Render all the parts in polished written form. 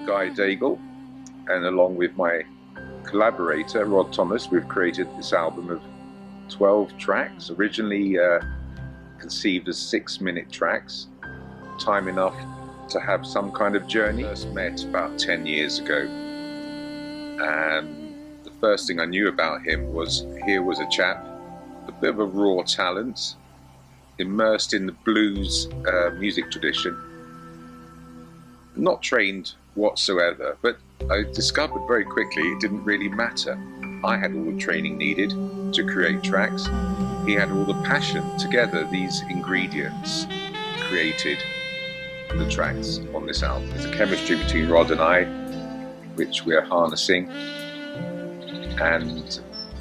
guy Dagul, and along with my collaborator Rod Thomas, we've created this album of 12 tracks, originally conceived as 6-minute tracks, time enough to have some kind of journey. First met about 10 years ago, and the first thing I knew about him was here was a chap, a bit of a raw talent, immersed in the blues music tradition, not trained whatsoever, but I discovered very quickly it didn't really matter. I had all the training needed to create tracks. He had all the passion. Together, these ingredients created the tracks on this album. There's a chemistry between Rod and I, which we are harnessing, and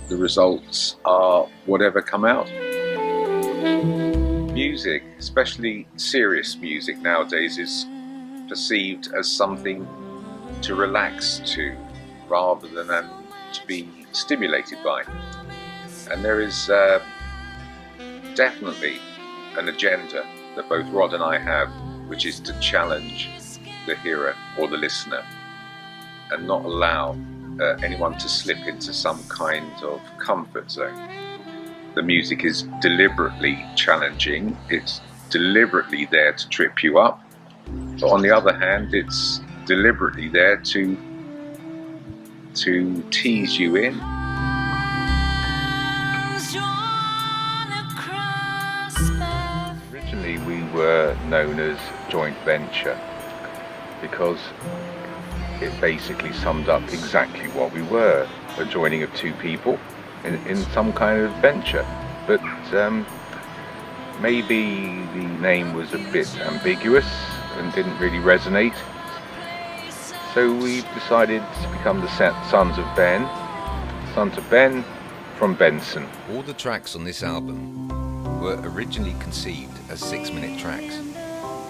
the results are whatever come out. Music, especially serious music nowadays, is perceived as something to relax to rather than to be stimulated by. And there is definitely an agenda that both Rod and I have, which is to challenge the hearer or the listener and not allow anyone to slip into some kind of comfort zone. The music is deliberately challenging, it's deliberately there to trip you up, but on the other hand, it's deliberately there to tease you in. Originally we were known as Joint Venture because it basically summed up exactly what we were, a joining of two people in some kind of venture. But maybe the name was a bit ambiguous and didn't really resonate. So we decided to become the Sons of Ben, Sons of Ben from Benson. All the tracks on this album were originally conceived as 6-minute tracks,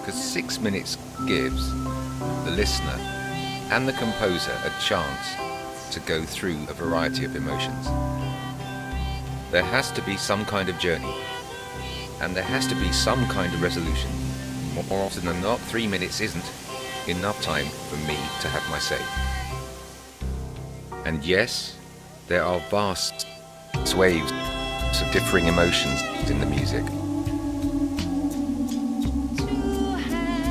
because 6 minutes gives the listener and the composer a chance to go through a variety of emotions. There has to be some kind of journey, and there has to be some kind of resolution. More often than not, 3 minutes isn't enough time for me to have my say. And yes, there are vast swathes of differing emotions in the music.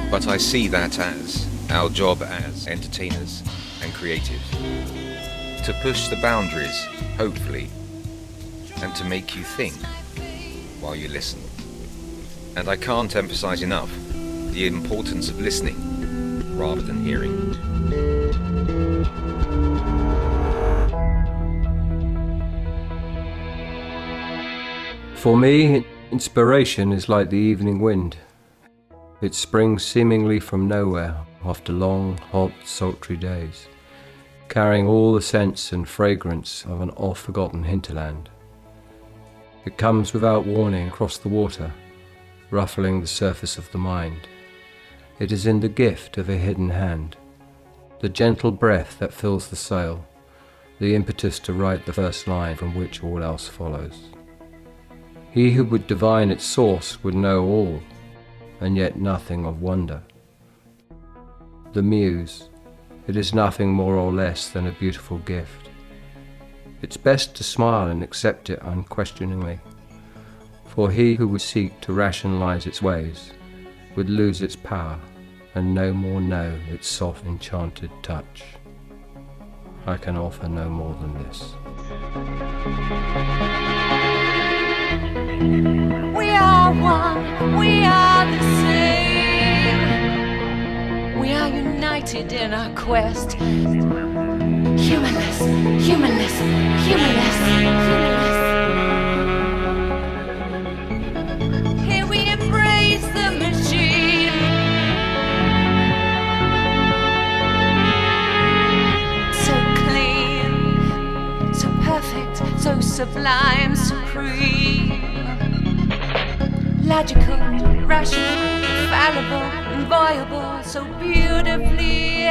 But I see that as our job as entertainers and creatives, to push the boundaries, hopefully, and to make you think while you listen. And I can't emphasize enough the importance of listening rather than hearing. For me, inspiration is like the evening wind. It springs seemingly from nowhere after long, hot, sultry days, carrying all the scents and fragrance of an oft-forgotten hinterland. It comes without warning across the water, ruffling the surface of the mind. It is in the gift of a hidden hand, the gentle breath that fills the sail, the impetus to write the first line from which all else follows. He who would divine its source would know all, and yet nothing of wonder. The muse, it is nothing more or less than a beautiful gift. It's best to smile and accept it unquestioningly, for he who would seek to rationalize its ways would lose its power and no more know its soft enchanted touch. I can offer no more than this. We are one, we are the same. We are united in our quest. Humanness, humanness, humanness, humanness. Here we embrace the machine. So clean, so perfect, so sublime, supreme. Logical, rational, fallible, and viable, so beautifully